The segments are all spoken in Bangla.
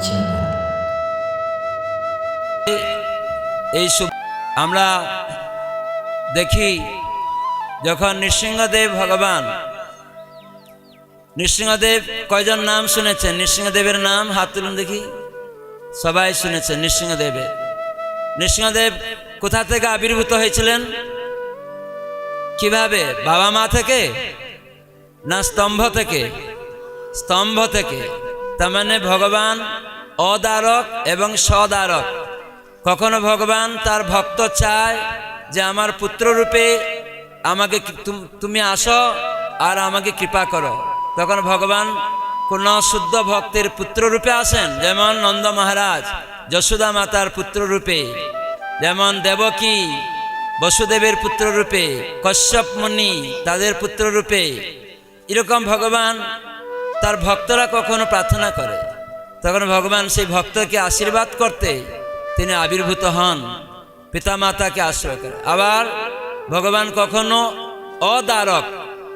চ্যানেল। এই আমরা দেখি যখন নৃসিংহদেব ভগবান, নৃসিংহদেব কয়জন নাম শুনেছেন? নৃসিংহদেবের নাম হাত তুলুন দেখি। সবাই শুনেছেন নৃসিংহদেবের। নৃসিংহদেব কোথা থেকে আবির্ভূত হয়েছিলেন? কিভাবে? বাবা মা থেকে না স্তম্ভ থেকে? স্তম্ভ থেকে। তার মানে ভগবান অদারক এবং সদারক। কখনো ভগবান তার ভক্ত চায় যে আমার পুত্র রূপে আমাকে তুমি আসো আর আমাকে কৃপা করো, তখন ভগবান কোন শুদ্ধ ভক্তের পুত্র রূপে আসেন, যেমন নন্দ মহারাজ যশোদা মাতার পুত্র রূপে, যেমন দেবকী বসুদেবের পুত্র রূপে, কশ্যপ মুনি তাদের পুত্র রূপে। এরকম ভগবান তার ভক্তরা কখনো প্রার্থনা করে, তখন ভগবান সেই ভক্তকে আশীর্বাদ করতে তিনি আবির্ভূত হন, পিতামাতাকে আশ্রয় করে। আবার ভগবান কখনো অদারক,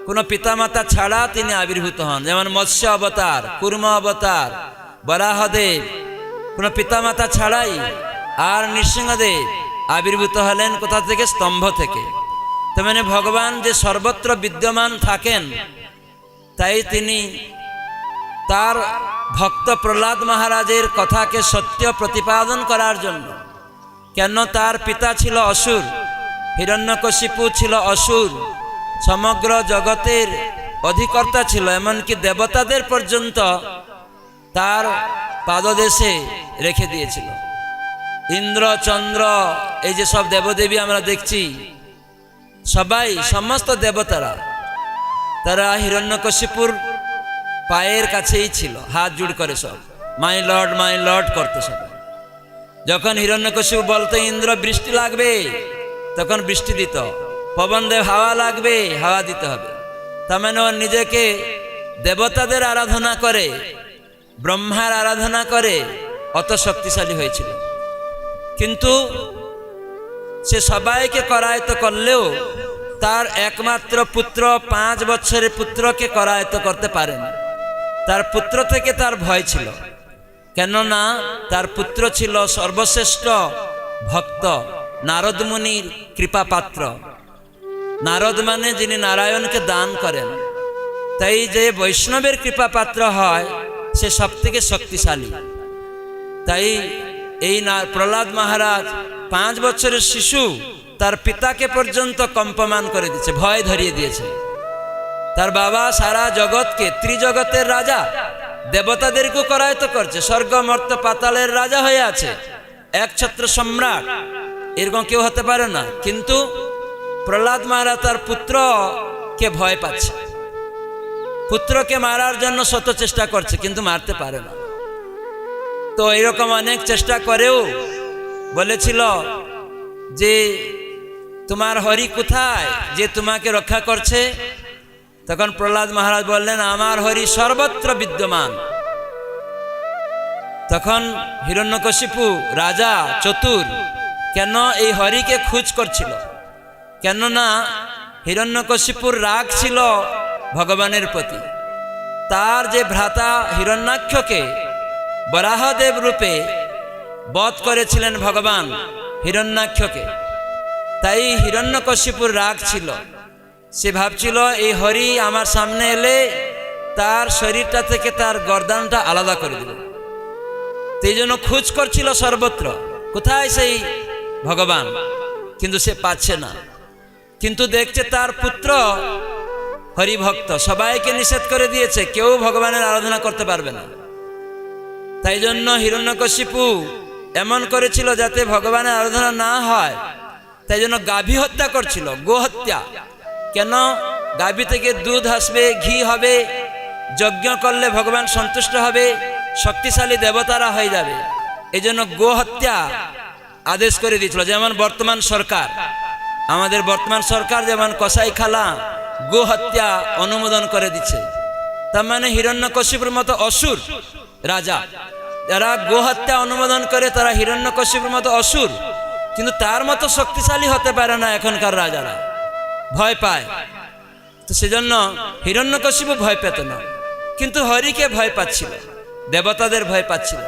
কোনো পিতামাতা ছাড়া তিনি আবির্ভূত হন, যেমন মৎস্য অবতার, কুর্ম অবতার, বরাহদেব কোনো পিতামাতা ছাড়াই। আর নৃসিংহদেব আবির্ভূত হলেন কোথা থেকে? স্তম্ভ থেকে। তার মানে ভগবান যে সর্বত্র বিদ্যমান থাকেন, তাই তিনি তার ভক্ত প্রহ্লাদ মহারাজের কথাকে সত্য প্রতিপাদন করার জন্য, কেন তার পিতা ছিল অসুর, হিরণ্যকশিপু ছিল অসুর, সমগ্র জগতের অধিকর্তা ছিল, এমনকি দেবতাদের পর্যন্ত তার পাদদেশে রেখে দিয়েছিল। ইন্দ্র, চন্দ্র, এই যে সব দেবদেবী আমরা দেখছি, সবাই সমস্ত দেবতারা তারা হিরণ্যকশিপুর পায়ের কাছেই ছিল, হাত জোড় করে সব মাই লর্ড করতে সবাই। যখন হিরণ্যকশিপু বলতো ইন্দ্র বৃষ্টি লাগবে, তখন বৃষ্টি দিত। পবনদেব হাওয়া লাগবে, হাওয়া দিতে হবে। তার মানে ও নিজেকে দেবতাদের আরাধনা করে, ব্রহ্মার আরাধনা করে অত শক্তিশালী হয়েছিল। কিন্তু সে সবাইকে করায়ত্ত করলেও তার একমাত্র পুত্র, 5 বছরের পুত্রকে করায়ত্ত করতে পারেন। তার পুত্র থেকে তার ভয় ছিল, কেননা তার পুত্র ছিল সর্বশ্রেষ্ঠ ভক্ত, নারদ মুনির কৃপা পাত্র। নারদ মানে যিনি নারায়ণকে দান করেন। তাই যে বৈষ্ণবের কৃপা পাত্র হয় সে সব থেকে শক্তিশালী। তাই এই প্রহ্লাদ মহারাজ 5 বছরের শিশু তার পিতাকে পর্যন্ত কম্পমান করে দিয়েছে, ভয় ধরিয়ে দিয়েছে। তার বাবা সারা জগৎকে, ত্রিজগতের রাজা, দেবতাদেরকেও করায়ত্ত করছে, স্বর্গ মর্ত পাতালের রাজা হয়ে আছে, একছত্র সম্রাট, এরকম কেউ হতে পারে না। কিন্তু প্রহ্লাদ মহারাজ তার পুত্রকে ভয় পাচ্ছে, পুত্রকে মারার জন্য শত চেষ্টা করছে, কিন্তু মারতে পারে না। তো এরকম অনেক চেষ্টা করেও বলেছিল যে তোমার হরি কোথায় যে তোমাকে রক্ষা করছে? তখন প্রহ্লাদ মহারাজ বললেন আমার হরি সর্বত্র বিদ্যমান। তখন হিরণ্যকশিপু রাজা চতুর কেন এই হরিকে খোঁজ করছিল? কেননা হিরণ্যকশিপুর রাগ ছিল ভগবানের প্রতি। তার যে ভ্রাতা হিরণ্যাক্ষকে বরাহদেব রূপে বধ করেছিলেন ভগবান হিরণ্যাক্ষকে, তাই হিরণ্যকশিপুর রাগ ছিল। সে ভাবছিল এই হরি আমার সামনে এলে তার শরীরটা থেকে তার গর্দানটা আলাদা করে দেবে। সেই জন্য খোঁজ করছিল সর্বত্র, কোথায় সেই ভগবান, কিন্তু সে পাচ্ছে না। কিন্তু দেখছে তার পুত্র হরিভক্ত, সবাইকে নিষেধ করে দিয়েছে, কেউ ভগবানের আরাধনা করতে পারবে না। তাই জন্য হিরণ্যকশিপু এমন করেছিল যাতে ভগবানের আরাধনা না হয়, তাই জন্য গাভী হত্যা করছিল, গো হত্যা। কেন? গাভী থেকে দুধ আসবে, ঘি হবে, যজ্ঞ করলে ভগবান সন্তুষ্ট হবে, শক্তিশালী দেবতারা হয়ে যাবে। এই জন্য গো হত্যা আদেশ করে দিয়েছিল। যেমন বর্তমান সরকার, আমাদের বর্তমান সরকার যেমন কসাইখানা গো হত্যা অনুমোদন করে দিচ্ছে। তার মানে হিরণ্যকশিপুর মতো অসুর রাজা যারা গো হত্যা অনুমোদন করে, তারা হিরণ্যকশিপুর মতো অসুর, কিন্তু তার মতো শক্তিশালী হতে পারে না। এখনকার রাজারা ভয় পায়, তো সেজন্য হিরণ্যকশিপু ভয় পেত না, কিন্তু হরিকে ভয় পাচ্ছিল, দেবতাদের ভয় পাচ্ছিল।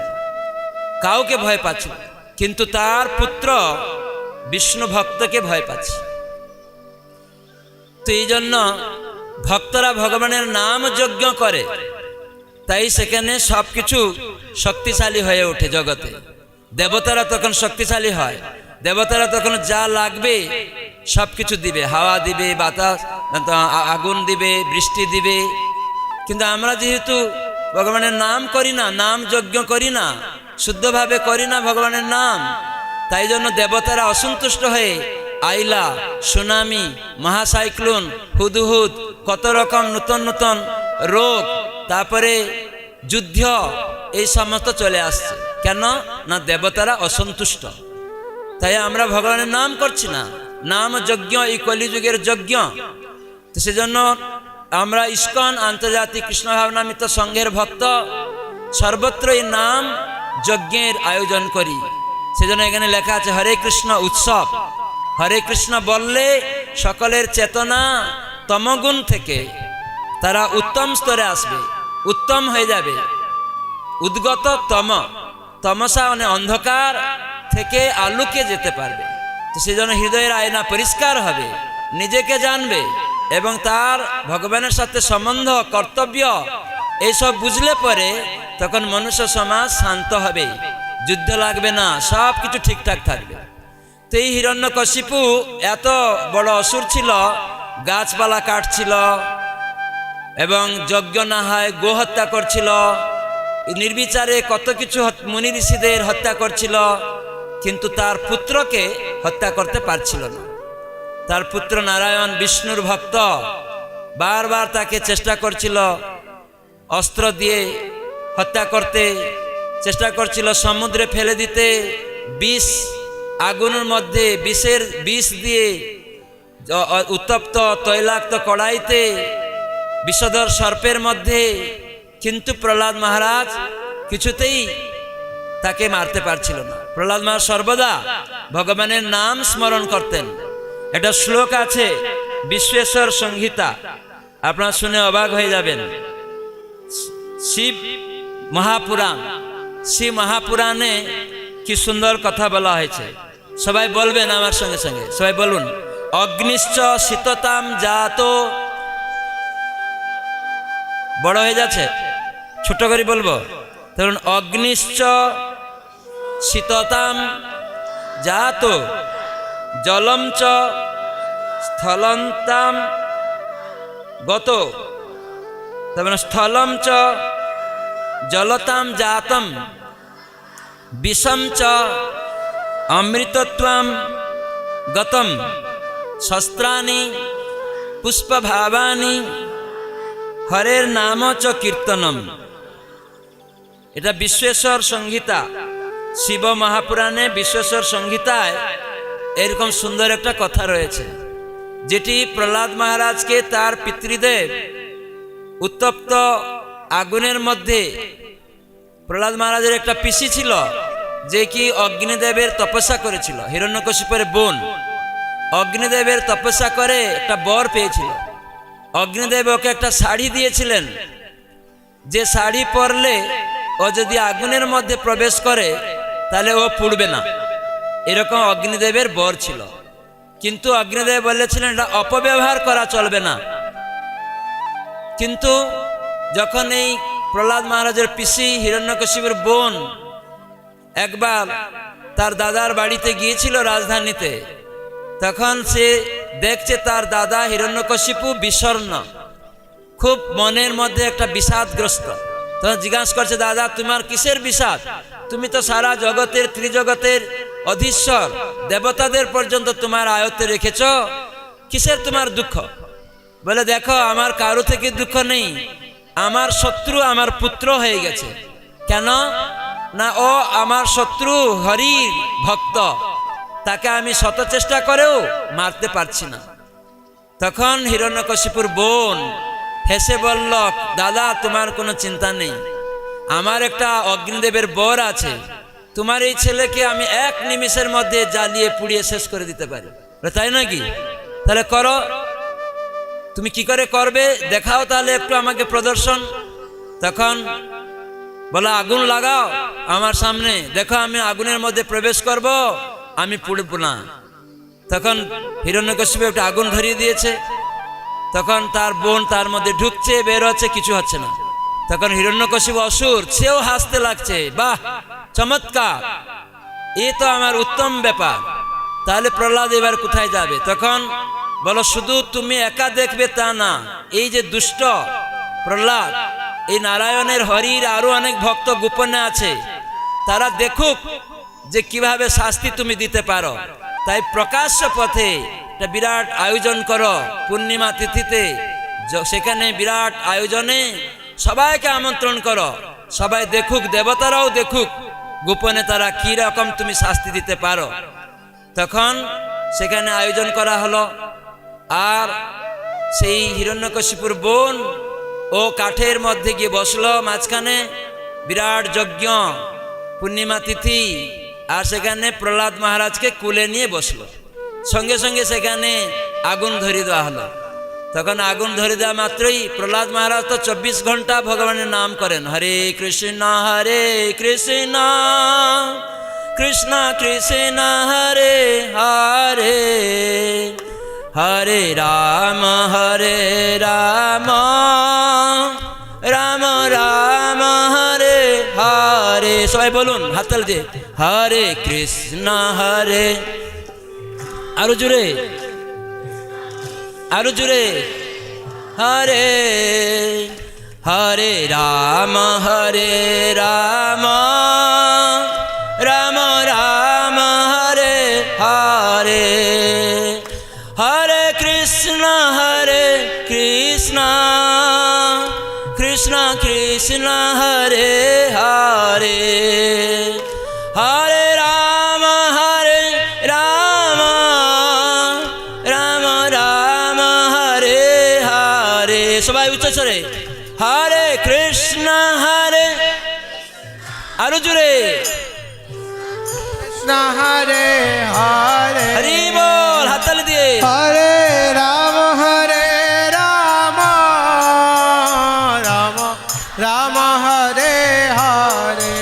কাউকে ভয় পাচ্ছে না, কিন্তু তার পুত্র বিষ্ণু ভক্তকে ভয় পাচ্ছে। তো এই জন্য ভক্তরা ভগবানের নাম যজ্ঞ করে, তাই সেখানে সবকিছু শক্তিশালী হয়ে ওঠে জগতে। দেবতারা তখন শক্তিশালী হয়, দেবতারা তখন যা লাগবে সবকিছু দিবে, হাওয়া দিবে, বাতাস, আগুন দিবে, বৃষ্টি দিবে। কিন্তু আমরা যেহেতু ভগবানের নাম করি না, নাম যজ্ঞ করি না, শুদ্ধভাবে করি না ভগবানের নাম, তাই জন্য দেবতারা অসন্তুষ্ট হয়ে আইলা, সুনামি, মহাসাইক্লোন, হুদহুদ, কত রকম নতুন নতুন রোগ, তারপরে যুদ্ধ, এই সমস্ত চলে আসছে। কেন না দেবতারা অসন্তুষ্ট, তাই আমরা ভগবানের নাম করছি না। নাম যজ্ঞ এই কলিযুগের যজ্ঞ। তো সেজন্য আমরা ইস্কন আন্তর্জাতিক কৃষ্ণ ভাবনামিত সংঘের ভক্ত সর্বত্র এই নাম যজ্ঞের আয়োজন করি। সেজন্য এখানে লেখা আছে হরে কৃষ্ণ উৎসব। হরে কৃষ্ণ বললে সকলের চেতনা তমগুণ থেকে তারা উত্তম স্তরে আসবে, উত্তম হয়ে যাবে। উদ্গত তমসা মানে অন্ধকার থেকে আলোকে যেতে পারবে। তো সেজন্য হৃদয়ের আয়না পরিষ্কার হবে, নিজেকে জানবে এবং তার ভগবানের সাথে সম্বন্ধ, কর্তব্য এইসব বুঝলে পরে তখন মনুষ্য সমাজ শান্ত হবে, যুদ্ধ লাগবে না, সব কিছু ঠিকঠাক থাকবে। তো এই হিরণ্যকশিপু এত বড় অসুর ছিল, গাছপালা কাটছিল এবং যজ্ঞ না হয় গো হত্যা করছিল, নির্বিচারে কত কিছু মুনি ঋষিদের হত্যা করছিল, কিন্তু তার পুত্রকে হত্যা করতে পারছিল না। তার পুত্র নারায়ণ বিষ্ণুর ভক্ত, বারবার তাকে চেষ্টা করছিল, অস্ত্র দিয়ে হত্যা করতে চেষ্টা করছিল, সমুদ্রে ফেলে দিতে, বিষ আগুনের মধ্যে বিষ দিয়ে উত্তপ্ত তৈলাক্ত কড়াইতে, বিষধর সর্পের মধ্যে, কিন্তু প্রহ্লাদ মহারাজ কিছুতেই তাকে মারতে পারছিল না। প্রহ্লাদ মহারাজ সর্বদা ভগবানের নাম স্মরণ করতেন। একটা শ্লোক আছে বিশ্বেশ্বর সংহিতা, আপনারা শুনে অবাক হয়ে যাবেন। শিব মহাপুরাণ, শিব মহাপুরাণে কি সুন্দর কথা বলা হয়েছে। সবাই বলবেন আমার সঙ্গে সঙ্গে, সবাই বলুন, অগ্নিশ্চ শীততাম জাত। বড় হয়ে যাচ্ছে, ছোট করে বলবো, ধরুন অগ্নিশ্চ শীততাম জাত জলম চ স্থলন্তাম গত। তারপরে স্থলম চ জলতাম জাতম বিষম চ অমৃতত্বম গতম শস্ত্রাণি পুষ্পভাবানি হরের নাম চ কীর্তনম। এটা বিশ্বেশ্বর সংহিতা, শিব মহাপুরাণে বিশ্বেশ্বর সংহিতায় এরকম সুন্দর একটা কথা রয়েছে, যেটি প্রহ্লাদ মহারাজকে তার পিতৃদেব উত্তপ্ত আগুনের মধ্যে, প্রহ্লাদ মহারাজের একটা পিসি ছিল যে কি অগ্নিদেবের তপস্যা করেছিল, হিরণ্যকশিপুর বোন অগ্নিদেবের তপস্যা করে একটা বর পেয়েছিল। অগ্নিদেব ওকে একটা শাড়ি দিয়েছিলেন, যে শাড়ি পরলে ও যদি আগুনের মধ্যে প্রবেশ করে তাহলে ও পুড়বে না, এরকম অগ্নিদেবের বর ছিল। কিন্তু অগ্নিদেব বলেছিলেন এটা অপব্যবহার করা চলবে না। কিন্তু যখন এই প্রহ্লাদ মহারাজের পিসি হিরণ্যকশিপুর বোন একবার তার দাদার বাড়িতে গিয়েছিল রাজধানীতে, তখন সে দেখছে তার দাদা হিরণ্যকশিপু বিষণ্ণ, খুব মনের মধ্যে একটা বিষাদগ্রস্ত। তখন জিজ্ঞাসা করছে, দাদা তোমার কিসের বিষাদ? তুমি তো সারা জগতের, ত্রিজগতের অধীশ্বর, দেবতাদের পর্যন্ত তোমার আয়ত্তে রেখেছ, কিসের তোমার দুঃখ? বলে দেখো আমার কারো থেকে দুঃখ নেই, আমার শত্রু আমার পুত্র হয়ে গেছে। কেন না ও আমার শত্রু, হরির ভক্ত, তাকে আমি শত চেষ্টা করেও মারতে পারছি না। তখন হিরণ্যকশিপুর বোন হেসে বলল, দাদা তোমার কোনো চিন্তা নেই, আমার একটা অগ্নিদেবের বর আছে, তোমার এই ছেলেকে আমি এক নিমিষের মধ্যে জ্বালিয়ে পুড়িয়ে শেষ করে দিতে পারি। তাই নাকি? তাহলে করো। তুমি কি করে করবে দেখাও তাহলে একটু আমাকে প্রদর্শন। তখন বলে আগুন লাগাও আমার সামনে, দেখো আমি আগুনের মধ্যে প্রবেশ করব, আমি পুড়ব না। তখন হিরণ্যকশিপু একটা আগুন ধরিয়ে দিয়েছে, তখন তার বোন তার মধ্যে ঢুকছে, বের হচ্ছে, কিছু হচ্ছে না। তখন হিরণ্যকশিপু অসুর, সেও হাসতে লাগছে, বাহ চমৎকার, এ তো আমার উত্তম ব্যাপার। তাহলে প্রহ্লাদ এবার কোথায় যাবে? তখন বলো শুধু তুমি একা দেখবে তা না, এই যে দুষ্ট প্রহ্লাদ, এই নারায়ণের হরির আরো অনেক ভক্ত গোপনে আছে, তারা দেখুক যে কিভাবে শাস্তি তুমি দিতে পারো। তাই প্রকাশ্য পথে একটা বিরাট আয়োজন করো পূর্ণিমা তিথিতে, সেখানে বিরাট আয়োজনে সবাইকে আমন্ত্রণ করো, সবাই দেখুক, দেবতারাও দেখুক গোপনে তারা কি রকম তুমি শাস্তি দিতে পারো। তখন সেখানে আয়োজন করা হলো, আর সেই হিরণ্যকশিপুর বোন ও কাঠের মধ্যে গিয়ে বসলো মাঝখানে, বিরাট যজ্ঞ পূর্ণিমা তিথি, আর সেখানে প্রহ্লাদ মহারাজকে কুলে নিয়ে বসলো। সঙ্গে সঙ্গে সেখানে আগুন ধরিয়ে দেওয়া হলো। তখন আগুন ধরে দেওয়া মাত্রই প্রহ্লাদ মহারাজ তো 24 ঘন্টা ভগবানের নাম করেন, হরে কৃষ্ণ কৃষ্ণ কৃষ্ণ হরে হরে, হরে রাম রাম রাম হরে হরে। সবাই বলুন হাততালি দিয়ে, হরে কৃষ্ণ আরো জোরে, আরো জোরে, হরে হরে রাম রাম রাম রাম হরে হরে, হরে কৃষ্ণ কৃষ্ণ কৃষ্ণ হরে হরে, হরে রাম রাম রাম রাম হরে হরে। সবাই উচ্চস্বরে, হরে কৃষ্ণ আরো জুড়ে, কৃষ্ণ হরে হরে, হরি বল হাততালি দিয়ে, হরে রাম রাম রাম হরে হরে।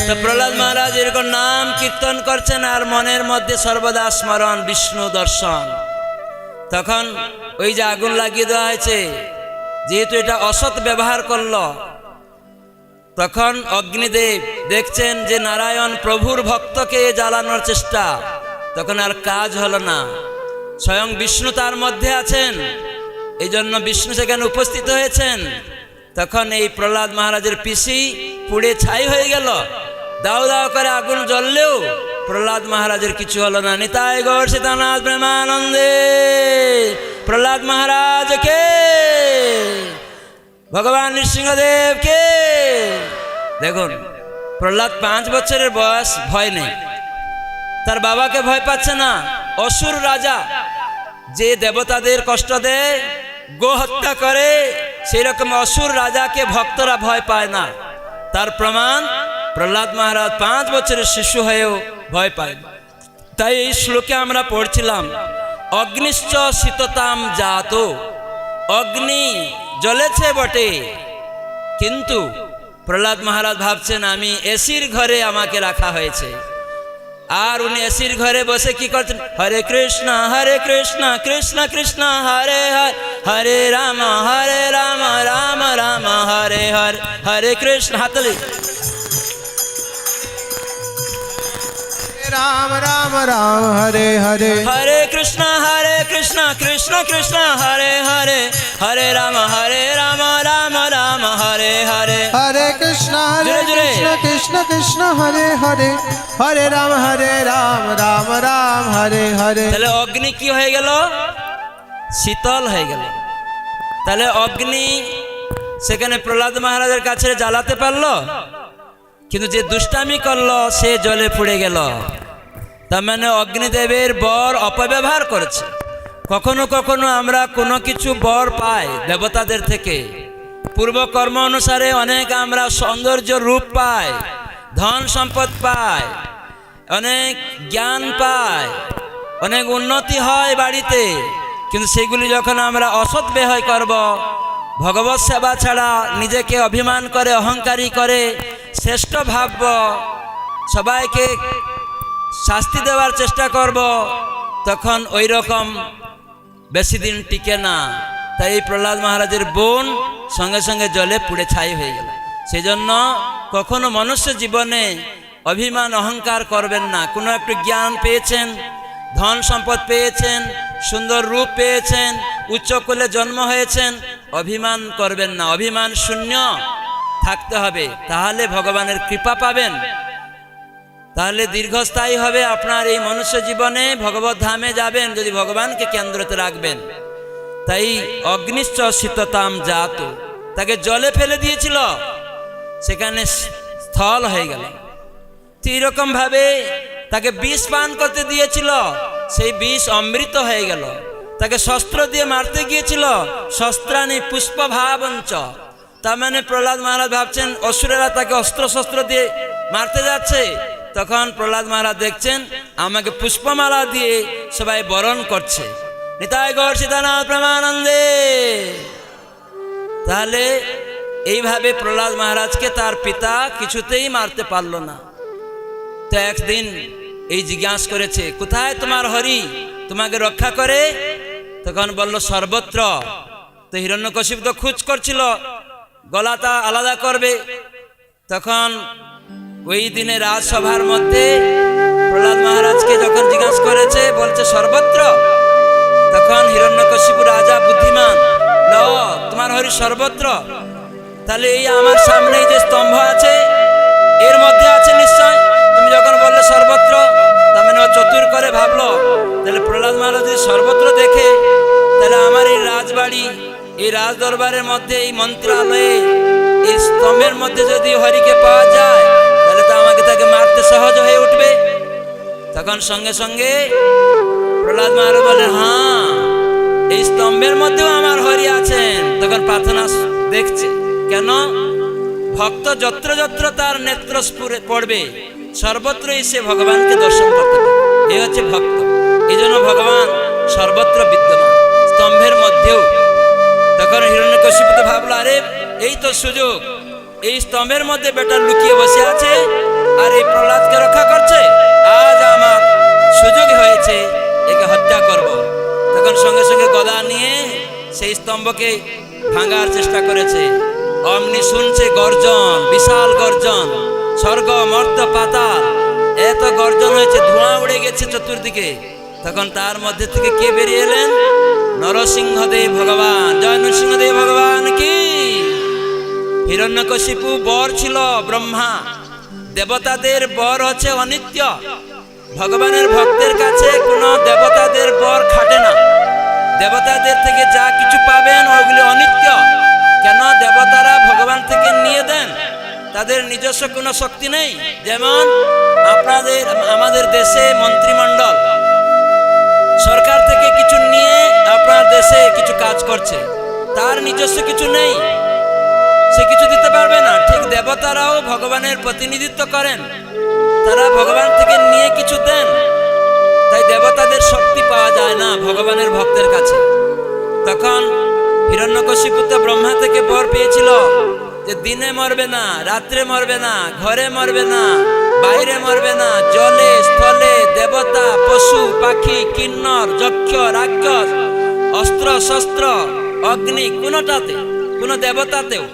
তো প্রহ্লাদ মহারাজ এরকম নাম কীর্তন করছেন আর মনের মধ্যে সর্বদা স্মরণ বিষ্ণু দর্শন। তখন ওই যে আগুন লাগিয়ে দেওয়া হয়েছে, যেহেতু এটা অসৎ ব্যবহার করলো, তখন অগ্নিদেব দেখছেন যে নারায়ণ প্রভুর ভক্তকে জ্বালানোর চেষ্টা, তখন আর কাজ হলো না। স্বয়ং বিষ্ণু তার মধ্যে আছেন, এই জন্য বিষ্ণু সেখানে উপস্থিত হয়েছেন। তখন এই প্রহ্লাদ মহারাজের পিসি পুড়ে ছাই হয়ে গেল, দাও দাও করে আগুন জ্বললেও প্রহ্লাদ মহারাজের কিছু হলো না। নিতাই গৌর সীতানাথ প্রেমানন্দে প্রহ্লাদ মহারাজ কে, ভগবান নৃসিংহদেব কে। দেখুন প্রহ্লাদ 5 বছরের বয়স, ভয় নেই, তার বাবাকে ভয় পাচ্ছে না। অসুর রাজা যে দেবতাদের কষ্ট দেয়, গো হত্যা করে, সেই রকম অসুর রাজাকে ভক্তরা ভয় পায় না। তার প্রমাণ প্রহ্লাদ মহারাজ 5 বছরের শিশু হয়েও ভয় পায়। তাই এই শ্লোকে আমরা পড়ছিলাম, অগ্নিশ্চ শীততাম জাত, অগ্নি জ্বলেছে বটে, কিন্তু প্রহ্লাদ মহারাজ ভাবছেন আমি এসির ঘরে আমাকে রাখা হয়েছে। আর উনি এসির ঘরে বসে কি করছেন, হরে কৃষ্ণ কৃষ্ণ কৃষ্ণ হরে হরে, হরে রাম রাম রাম হরে হরে, হরে কৃষ্ণ হাতলি, রাম রাম রাম হরে হরে, হরে কৃষ্ণ কৃষ্ণ কৃষ্ণ হরে হরে, হরে রাম রাম রাম হরে হরে, হরে কৃষ্ণ কৃষ্ণ কৃষ্ণ হরে হরে, হরে রাম রাম রাম হরে হরে। তাহলে অগ্নি কি হয়ে গেল, শীতল হয়ে গেল। তাহলে অগ্নি সেখানে প্রহ্লাদ মহারাজের কাছে জ্বালাতে পারলো, কিন্তু যে দুষ্টামি করলো সে জলে পুড়ে গেল। তার মানে অগ্নিদেবের বর অপব্যবহার করেছে। কখনো কখনো আমরা কোনো কিছু বর পাই দেবতাদের থেকে, পূর্বকর্ম অনুসারে অনেক আমরা সৌন্দর্য রূপ পাই, ধন সম্পদ পাই, অনেক জ্ঞান পাই, অনেক উন্নতি হয় বাড়িতে, কিন্তু সেগুলি যখন আমরা অসৎ ব্যয় করব, ভগবত সেবা ছাড়া নিজেকে অভিমান করে অহংকারী করে শ্রেষ্ঠ ভাবব, সবাইকে শাস্তি দেওয়ার চেষ্টা করব, তখন ওই রকম বেশি দিন টিকে না। তাই এই প্রহ্লাদ মহারাজের বোন সঙ্গে সঙ্গে জলে পুড়ে ছাই হয়ে গেল। সেই জন্য কখনো মনুষ্য জীবনে অভিমান অহংকার করবেন না। কোনো একটু জ্ঞান পেয়েছেন, ধন সম্পদ পেয়েছেন, সুন্দর রূপ পেয়েছেন, উচ্চ কুলে জন্ম হয়েছেন, অভিমান করবেন না। অভিমান শূন্য থাকতে হবে, তাহলে ভগবানের কৃপা পাবেন, তাহলে দীর্ঘস্থায়ী হবে আপনার এই মনুষ্য জীবনে। ভগবত ধামে যাবেন যদি ভগবানকে কেন্দ্রতে রাখবেন। তাই অগ্নিশ্চ শীততাম জাত, তাকে জলে ফেলে দিয়েছিল, সেখানে স্থল হয়ে গেল। এইরকম ভাবে তাকে বিষ পান করতে দিয়েছিল, সেই বিষ অমৃত হয়ে গেল। তাকে শস্ত্র দিয়ে মারতে গিয়েছিল, শস্ত্রাণী পুষ্প ভাবঞ্চ, তার মানে প্রহ্লাদ মহারাজ ভাবছেন অসুরেরা তাকে অস্ত্র শস্ত্র দিয়ে মারতে যাচ্ছে। তখন প্রহ্লাদ মহারাজ দেখছেন আমাকে পুষ্পমালা দিয়ে সবাই বরণ করছে। নিতাই গৌর সীতানাথ প্রেমানন্দে। তাহলে এইভাবে প্রহ্লাদ মহারাজকে তার পিতা কিছুতেই মারতে পারল না। তো একদিন এই জিজ্ঞাসা করেছে, কোথায় তোমার হরি তোমাকে রক্ষা করে? তখন বলল সর্বত্র। তো হিরণ্যকশিপু তো খোঁজ করছিল গলাটা আলাদা করবে। তখন ওই দিনে রাজসভার মধ্যে প্রহ্লাদ মহারাজকে যখন জিজ্ঞাসা করেছে, বলছে সর্বত্র। তখন হিরণ্যকশিপু রাজা বুদ্ধিমান, তোমার হরি সর্বত্র, তাহলে এই আমার সামনে যে স্তম্ভ আছে এর মধ্যে আছে নিশ্চয়। তুমি যখন বললে সর্বত্র, তার মানে ও চতুর করে ভাবলো, তাহলে প্রহ্লাদ মহারাজ যদি সর্বত্র দেখে, তাহলে আমার এই রাজবাড়ি, এই রাজ দরবারের মধ্যে, এই মন্ত্রালয়ে, এই স্তম্ভের মধ্যে যদি হরিকে পাওয়া যায়, তাহলে তো আমাকে তাকে মারতে সহজ হয়ে উঠবে। তখন সঙ্গে সঙ্গে প্রহ্লাদ মহারাজ বলে, হ্যাঁ এই স্তম্ভের মধ্যেও আমার হরি আছেন। তখন প্রার্থনা দেখছে, কেন? ভক্ত যত্র যত্র তার নেত্র পড়বে, সর্বত্রই সে ভগবানকে দর্শন করতে পারে। এই হচ্ছে ভক্ত। এই জন্য ভগবান সর্বত্র বিদ্যমান, স্তম্ভের মধ্যেও। তখন হিরণ্যকশিপু তো ভাবলো, আরে এই তো সুযোগ, এই স্তম্ভের মধ্যে বেটা লুকিয়ে বসে আছে আর এই প্রহ্লাদকে রক্ষা করছে, আজ আমার সুযোগ হয়েছে, একে হত্যা করব। তখন সঙ্গে সঙ্গে গদা নিয়ে সেই স্তম্ভকে ভাঙার চেষ্টা করেছে। অমনি শুনছে গর্জন, বিশাল গর্জন, স্বর্গ মর্ত পাতাল এত গর্জন হয়েছে, ধোঁয়া উড়ে গেছে চতুর্দিকে। তখন তার মধ্যে থেকে কে বেরিয়ে এলেন? নরসিংহদেব ভগবান। জয় নরসিংহদেব ভগবান কি। হিরণ্যকশিপু বর ছিল ব্রহ্মা, দেবতাদের বর হচ্ছে অনিত্য। ভগবানের ভক্তের কাছে কোনো দেবতাদের বর খাটে না। দেবতাদের থেকে যা কিছু পাবেন ওগুলি অনিত্য। কেন? দেবতারা ভগবান থেকে নিয়ে দেন, তাদের নিজস্ব কোনো শক্তি নেই। যেমন আমাদের দেশে মন্ত্রিমণ্ডল সরকার থেকে কিছু নিয়ে আপনার দেশে কিছু কাজ করছে, তার নিজস্ব কিছু নেই, সে কিছু দিতে পারবে না। ঠিক দেবতারাও ভগবানের প্রতিনিধিত্ব করেন, তারা ভগবান থেকে নিয়ে কিছু দেন। তাই দেবতাদের শক্তি পাওয়া যায় না ভগবানের ভক্তের কাছে। তখন হিরণ্যকশিপু তো ব্রহ্মা থেকে বর পেয়েছিল যে দিনে মরবে না, রাত্রে মরবে না, ঘরে মরবে না, বাইরে মরবে না, জলে স্থলে, দেবতা পশু পাখি কিন্নর যক্ষ রাক্ষস, অস্ত্র শস্ত্র অগ্নি, কোনোটাতে, কোনো দেবতাতেও।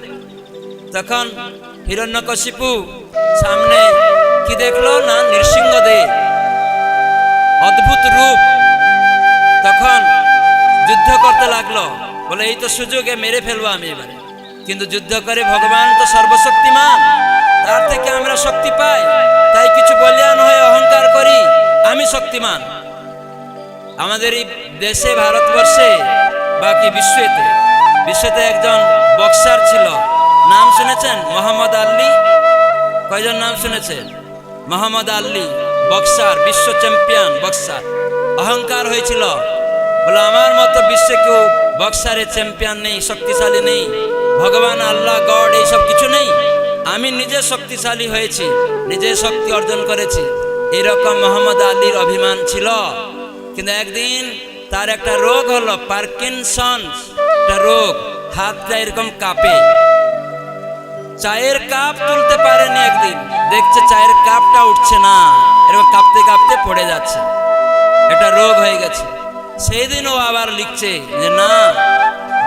তখন হিরণ্যকশিপু সামনে কি দেখলো না? নৃসিংহদেব, অদ্ভুত রূপ। তখন যুদ্ধ করতে লাগলো, বলে এই তো সুযোগে মেরে ফেলবো আমি এবারে। কিন্তু যুদ্ধ করে ভগবান তো সর্বশক্তিমান, তার থেকে আমরা শক্তি পাই, তাই কিছু বলিয়ান হয়ে অহংকার করি আমি শক্তিমান। আমাদের এই দেশে, ভারতবর্ষে, বাকি বিশ্বতে একজন বক্সার ছিল, নাম শুনেছেন? মোহাম্মদ আলী। কয়জন নাম শুনেছেন? মোহাম্মদ আলী বক্সার, বিশ্ব চ্যাম্পিয়ন বক্সার। অহংকার হয়েছিল, বলে আমার মতো বিশ্বে কেউ বক্সারের চ্যাম্পিয়ন নেই, শক্তিশালী নেই, ভগবান আল্লাহ গড এইসব কিছু নেই, আমি নিজে শক্তিশালী হয়েছি, নিজে শক্তি অর্জন করেছি। এরকম মোহাম্মদ আলীর অভিমান ছিল। কিন্তু একদিন তার একটা রোগ হলো, পার্কিনসন্স একটা রোগ, হাতটা এরকম কাঁপে, চায়ের কাপ তুলতে পারেনি, একদিন দেখছে চায়ের কাপটা উঠছে না, এরকম কাঁপতে কাঁপতে পড়ে যাচ্ছে, এটা রোগ হয়ে গেছে। সেই দিন ও আবার লিখছে যে না,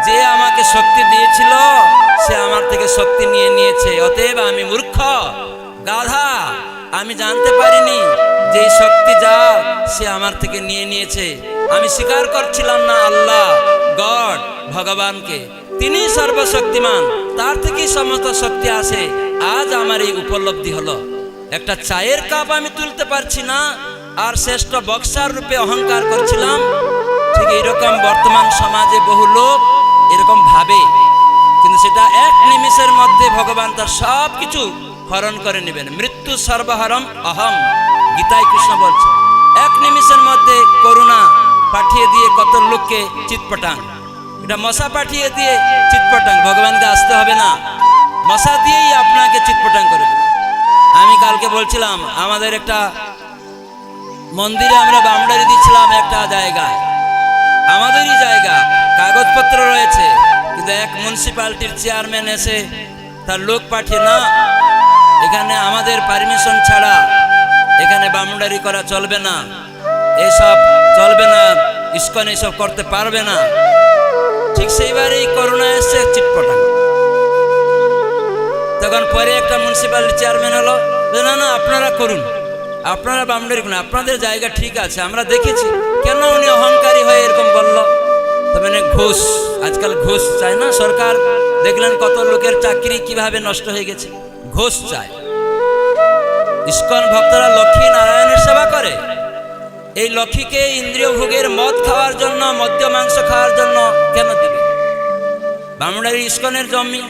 যে আমাকে শক্তি দিয়েছিল সে আমার থেকে শক্তি নিয়ে নিয়েছে, অতএব আমি মূর্খ গাধা, আমি জানতে পারিনি যে এই শক্তি যা সে আমার থেকে নিয়ে নিয়েছে। আমি স্বীকার করছিলাম না আল্লাহ, গড, ভগবানকে, তিনি সর্বশক্তিমান, তার থেকেই সমস্ত শক্তি আসে। আজ আমার এই উপলব্ধি হলো, একটা চায়ের কাপ আমি তুলতে পারছি না আর শ্রেষ্ঠ বক্সার রূপে অহংকার করছিলাম। ঠিক এইরকম বর্তমান সমাজে বহু লোক এরকম ভাবে, কিন্তু সেটা এক নিমিষের মধ্যে ভগবান তার সব কিছু হরণ করে নেবেন। মৃত্যু সর্বহরম অহম, গীতায় কৃষ্ণ বলছে। এক নিমিষের মধ্যে করুণা পাঠিয়ে দিয়ে কত লোককে চিৎপটাং, এটা মশা পাঠিয়ে দিয়ে চিৎপটাং, ভগবানকে আসতে হবে না, মশা দিয়েই আপনাকে চিৎপটাং করে দেবে। আমি কালকে বলছিলাম আমাদের একটা মন্দিরে আমরা বামডারি দিচ্ছিলাম একটা জায়গায়, আমাদেরই জায়গা, কাগজপত্র রয়েছে, কিন্তু এক মিউনিসিপ্যালিটির চেয়ারম্যান এসে তার লোক পাঠিয়ে, না এখানে আমাদের পারমিশন ছাড়া এখানে বামডারি করা চলবে না, এসব চলবে না, ইস্কন এসব করতে পারবে না। ঠিক সেইবারেই করোনা এসছে, চিটপটাং। তখন পরে একটা মিউনিসিপ্যালিটি চেয়ারম্যান হলো, না না আপনারা করুন, আপনারা বামডারি করুন, আপনাদের জায়গা ঠিক আছে, আমরা দেখেছি। কেন উনি অহংকারী হয়ে এরকম বলল? তো মানে ঘুষ, আজকাল ঘুষ চায় না সরকার, দেখলেন কত লোকের চাকরি কিভাবে নষ্ট হয়ে গেছে, ঘুষ চায়। ইস্কন ভক্তরা লক্ষ্মী নারায়ণের সেবা করে, এই লক্ষ্মীকে ইন্দ্রিয় ভোগের মদ খাওয়ার জন্য, মদ্য মাংস খাওয়ার জন্য কেন দিবে? বামুনারি ইস্কনের জমি,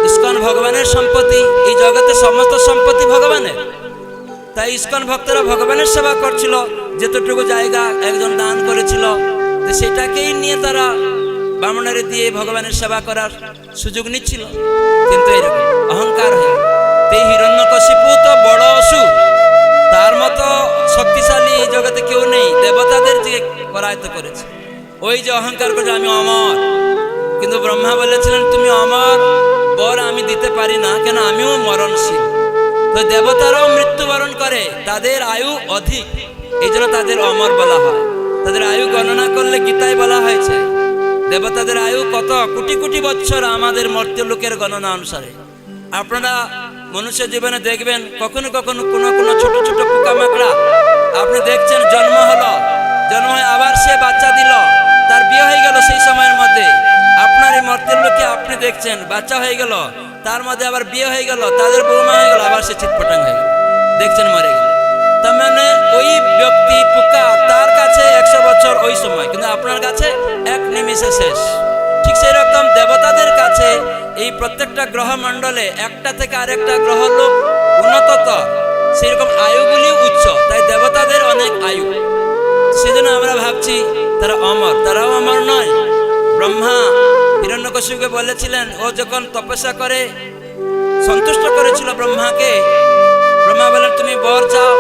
ইস্কন ভগবানের সম্পত্তি, এই জগতে সমস্ত সম্পত্তি ভগবানের। তাই ইস্কন ভক্তরা ভগবানের সেবা করছিল, যেতটুকু জায়গা একজন দান করেছিল সেটাকেই নিয়ে তারা বামুনারে দিয়ে ভগবানের সেবা করার সুযোগ নিচ্ছিল। কিন্তু এরকম অহংকার হয়ে, এই হিরণ্যকশিপু তো বড় অসুর, তার মতো শক্তিশালী এই জগতে কেউ নেই, দেবতাদের যে পরায়িত করেছে। ওই যে অহংকার করে আমি অমর, কিন্তু ব্রহ্মা বলেছিলেন তুমি অমর বর আমি দিতে পারি না, কেন আমিও মরণশীল। তো দেবতারাও মৃত্যুবরণ করে, তাদের আয়ু অধিক, এই জন্য তাদের অমর বলা হয়। তাদের আয়ু গণনা করলে গীতায় বলা হয়েছে দেবতাদের আয়ু কত কোটি কোটি বছর আমাদের মর্ত্য লোকের গণনা অনুসারে। আপনারা মনুষ্য জীবনে দেখবেন কখনো কখনো কোনো কোনো ছোট ছোট পোকামাকড়া আপনি দেখছেন জন্ম হলো, জন্ম হয়ে আবার সে বাচ্চা দিল, তার বিয়ে হয়ে গেল সেই সময়ের মধ্যে। আপনার এই মর্তের লোকে আপনি দেখছেন বাচ্চা হয়ে গেল, তার মধ্যে আবার বিয়ে হয়ে গেল, তাদের বৌমা হয়ে গেল, আবার সে চিৎপটাং হয়ে গেল, দেখছেন মরে গেল। তার মানে ওই ব্যক্তি পোকা, তার কাছে 100 বছর ওই সময়, কিন্তু আপনার কাছে এক নিমিষে শেষ। ঠিক সেই রকম দেবতাদের কাছে এই প্রত্যেকটা গ্রহ মণ্ডলে একটা থেকে আরেকটা গ্রহ লোক উন্নততর, সেরকম আয়ুগুলি উচ্চ, তাই দেবতাদের অনেক আয়ু। সেজন্য আমরা ভাবছি তারা অমর, তারাও অমর নয়। ব্রহ্মা হিরণ্যকশিপুকে বলেছিলেন, ও যখন তপস্যা করে সন্তুষ্ট করেছিল ব্রহ্মাকে, ব্রহ্মা বলেন তুমি বর চাও,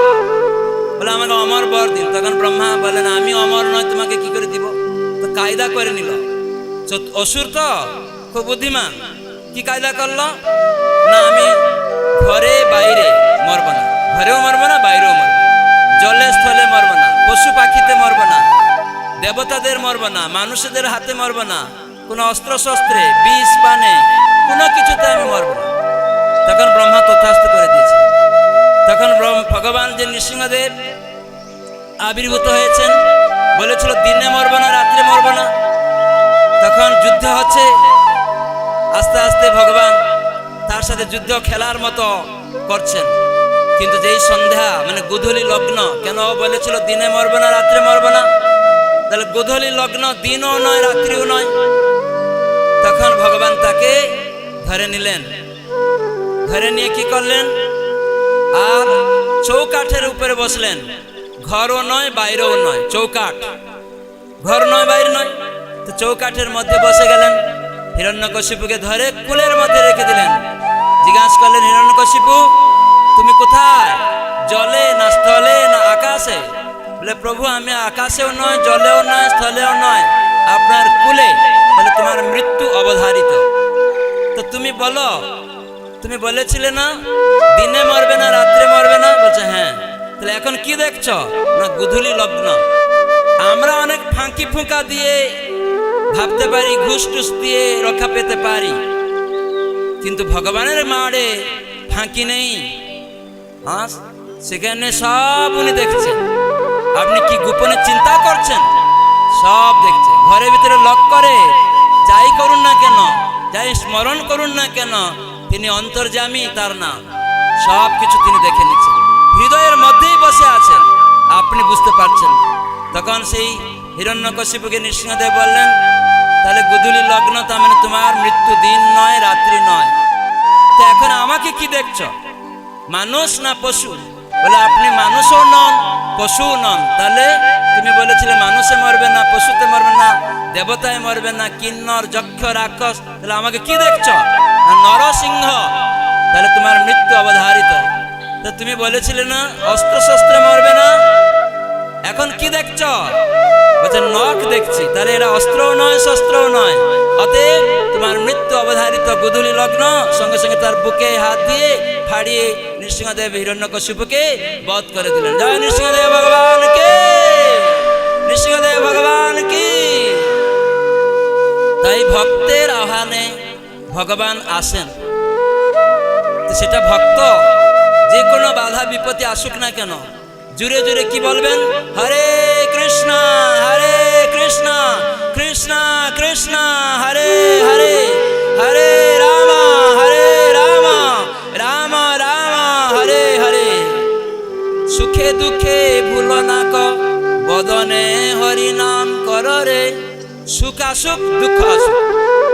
বলে আমাকে অমর বর দিন। তখন ব্রহ্মা বলেন আমি অমর নয়, তোমাকে কি করে দিব? তো কায়দা করে নিল, অসুর তো খুব বুদ্ধিমান, কি কায়দা করলো না, আমি ঘরে বাইরে মরব না, ঘরেও মরব না বাইরেও মরব, জলে স্থলে মরব না, পশু পাখিতে মরব না, দেবতাদের মরব না, মানুষদের হাতে মরব না, কোনো অস্ত্র শস্ত্রে বিষ পানে কোনো কিছুতে আমি মরব না। তখন ব্রহ্মা তথাস্তু করে দিয়েছে। তখন ভগবান যে নৃসিংহদেব আবির্ভূত হয়েছেন, বলেছিল দিনে মরব না রাত্রে মরব না। তখন যুদ্ধ হচ্ছে, আস্তে আস্তে ভগবান তার সাথে যুদ্ধ খেলার মতো করছেন। কিন্তু যেই সন্ধ্যা মানে গোধূলি লগ্ন, কেন বলেছিল দিনে মরব না রাত্রে মরব না, তাহলে গোধূলি লগ্ন দিনও নয় রাত্রিও নয়। তখন ভগবান তাকে ধরে নিলেন, ধরে নিয়ে কি করলেন, আর চৌকাঠের উপরে বসলেন, ঘরও নয় বাইরেও নয়, চৌকাঠ, ঘর নয় বাইরে নয়, তো চৌকাঠের মধ্যে বসে গেলেন। হিরণ্যকশিপুকে ধরে কুলের মধ্যে রেখে দিলেন। জিজ্ঞাসা করলেন, হিরণ্যকশিপু তুমি কোথায়, জলে না স্থলে না আকাশে? বলে প্রভু আমি আকাশেও নয়, জলেও নয়, স্থলেও নয়, আপনার কুলে। বলে তোমার মৃত্যু অবধারিত, তো তুমি বলো তুমি বলেছিলে না দিনে মরবে না রাত্রে মরবে না, বলছে হ্যাঁ। তাহলে এখন কি দেখছো? না গুধুলি লগ্ন। আমরা অনেক ফাঁকি ফুঁকা দিয়ে ভাবতে পারি, ঘুষ টুস দিয়ে রক্ষা পেতে পারি, কিন্তু ভগবানের মাড়ে ফাঁকি নেই। সেখানে সব উনি দেখছেন। আপনি কি গোপনে চিন্তা করছেন, সব দেখছেন। ঘরের ভিতরে লক করে যাই করুন না কেন, যাই স্মরণ করুন না কেন, তিনি অন্তর্যামী, তার নাম। সব কিছু তিনি দেখে নিচ্ছেন, হৃদয়ের মধ্যেই বসে আছেন, আপনি বুঝতে পারছেন। তখন সেই হিরণ্যকশিপুকে নৃসিংহদেব বললেন, তাহলে গুধুলি লগ্ন, তার মানে তোমার মৃত্যু দিন নয় রাত্রি নয়। তো এখন আমাকে কি দেখছো, মানুষ না পশু? বলে আপনি মানুষও নন পশুও নন। তাহলে তুমি বলেছিলে মানুষে মরবে না, পশুতে মরবে না, দেবতায় মরবে না, কিন্নর যক্ষ রাক্ষস, তাহলে আমাকে কি দেখছো? নরসিংহ। তাহলে তোমার মৃত্যু অবধারিত। তো তুমি বলেছিলে না অস্ত্র শস্ত্রে মরবে না, এখন কি দেখছো? বলছে নখ দেখছি। তাহলে এরা অস্ত্রও নয় শস্ত্রও নয়, অতএব তোমার মৃত্যু অবধারিত। গুধুলি লগ্ন। সঙ্গে সঙ্গে তার বুকে হাত দিয়ে ফাড়িয়ে নৃসিংহদেব হিরণ্যকশিপুকে বধ করে দিলেন। জয় নৃসিংহদেব ভগবান কি, নৃসিংহদেব ভগবান কি। তাই ভক্তের আহ্বানে ভগবান আসেন। সেটা ভক্ত যে কোনো বাধা বিপত্তি আসুক না কেন, জুড়ে জুড়ে কি বলবেন? হরে কৃষ্ণ কৃষ্ণ কৃষ্ণ হরে হরে, হরে রাম রাম রাম হরে হরে। সুখে দুঃখে ভুলো না ক বদনে হরি নাম কর রে। সুখ আসুক দুঃখ আসুক,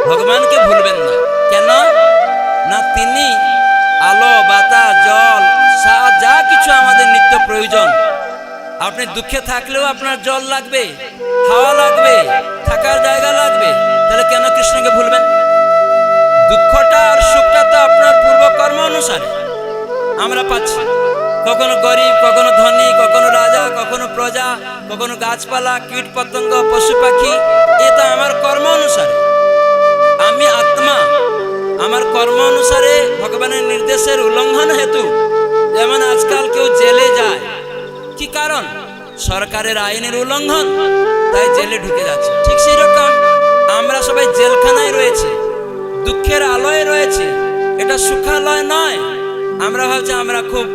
ভগবানকে ভুলবেন না। কেন না তিনি আলো বাতাস জল যা কিছু আমাদের নিত্য প্রয়োজন। আপনি দুঃখে থাকলেও আপনার জল লাগবে, হাওয়া লাগবে, থাকার জায়গা লাগবে। তাহলে কেন কৃষ্ণকে ভুলবেন? দুঃখটা আর সুখটা তো আপনার পূর্বকর্ম অনুসারে আমরা পাচ্ছি। কখনো গরিব, কখনো ধনী, কখনো রাজা, কখনো প্রজা, কখনো গাছপালা, কীট পতঙ্গ, পশু পাখি। এটা আমার কর্ম অনুসারে। আমি আত্মা, আমার কর্ম অনুসারে ভগবানের নির্দেশের উল্লঙ্ঘন হেতু, যেমন আজকাল কেউ জেলে যায়, কি কারণ? সরকারের আইনের উল্লঙ্ঘন, তাই জেলে ঢুকে যাচ্ছে। ঠিক সেই রকম আমরা সবাই জেলখানায় রয়েছে, দুঃখের আলোয় রয়েছে। এটা সুখালয় নয়। আমরা ভাবছি আমরা খুব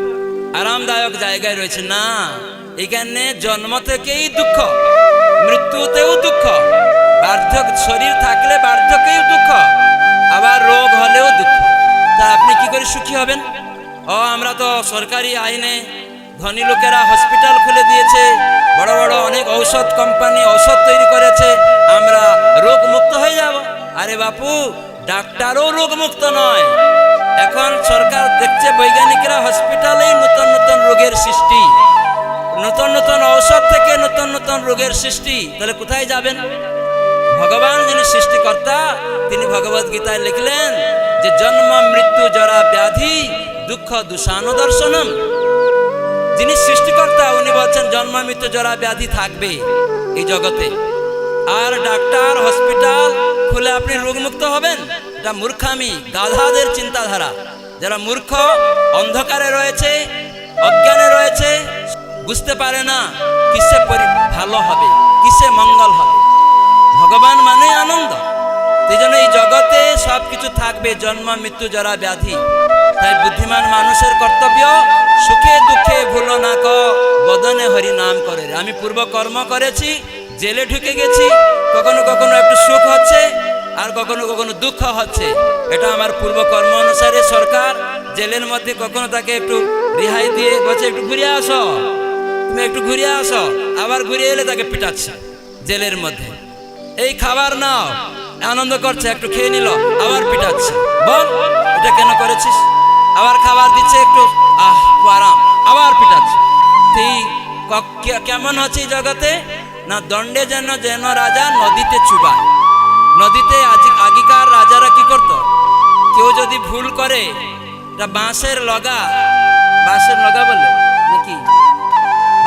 আরামদায়ক জায়গায় রয়েছে। না, এখানে জন্ম থেকেই দুঃখ, মৃত্যুতেও দুঃখ, বার্ধক্য শরীর থাকলে বার্ধক্যেও দুঃখ, আবার রোগ হলেও দুঃখ। তা আপনি কি করে সুখী হবেন? আমরা তো সরকারি আইনে ধনী লোকেরা হসপিটাল খুলে দিয়েছে, বড় বড় অনেক ঔষধ কোম্পানি ঔষধ তৈরি করেছে, আমরা রোগ মুক্ত হয়ে যাব। আরে বাপু, ডাক্তারও রোগ মুক্ত নয়। এখন সরকার দেখছে বৈজ্ঞানিকরা হসপিটালেই নতুন নতুন রোগের সৃষ্টি, নতুন নতুন ঔষধ থেকে নতুন নতুন রোগের সৃষ্টি। তাহলে কোথায় যাবেন? ভগবান যিনি সৃষ্টিকর্তা, তিনি ভগবদ গীতায় লিখলেন যে জন্ম মৃত্যু জরা ব্যাধি দুঃখ দুষানো দর্শনম। যিনি সৃষ্টিকর্তা উনি বলছেন জন্ম মৃত্যু জরা ব্যাধি থাকবে এই জগতে। আর ডাক্তার হসপিটাল খুলে আপনি রোগমুক্ত হবেন, এটা মূর্খামি, গাধাদের চিন্তাধারা। যারা মূর্খ, অন্ধকারে রয়েছে, অজ্ঞানে রয়েছে, বুঝতে পারে না কিসে ভালো হবে, কিসে মঙ্গল হবে। ভগবান মানে আনন্দ। এই জন্য এই জগতে সব কিছু থাকবে, জন্ম মৃত্যু জরা ব্যাধি। তাই বুদ্ধিমান মানুষের কর্তব্য সুখে দুঃখে ভুলো না ক বদনে হরি নাম করে। আমি পূর্ব কর্ম করেছি, জেলে ঢুকে গেছি, কখনো কখনো একটু সুখ হচ্ছে আর কখনো কখনো দুঃখ হচ্ছে। এটা আমার পূর্ব কর্ম অনুসারে। সরকার জেলের মধ্যে কখনো তাকে একটু রেহাই দিয়ে বলছে একটু ঘুরে আসো, তুমি একটু ঘুরে আসো, আবার ঘুরে এলে তাকে পিটাচ্ছে জেলের মধ্যে। এই খাবার নাও, আনন্দ করছে, একটু খেয়ে নিল, আবার পিটাচ্ছে। বল এটা কেন করেছিস? আবার খাবার দিচ্ছে একটু, আরাম, আবার পিটাচ্ছে। কেমন হচ্ছে এই জগতে? না দণ্ডে যেন যেন রাজা নদীতে চুবায়। নদীতে আগিকার রাজারা কি করত? কেউ যদি ভুল করে, বাঁশের লগা বলে নাকি,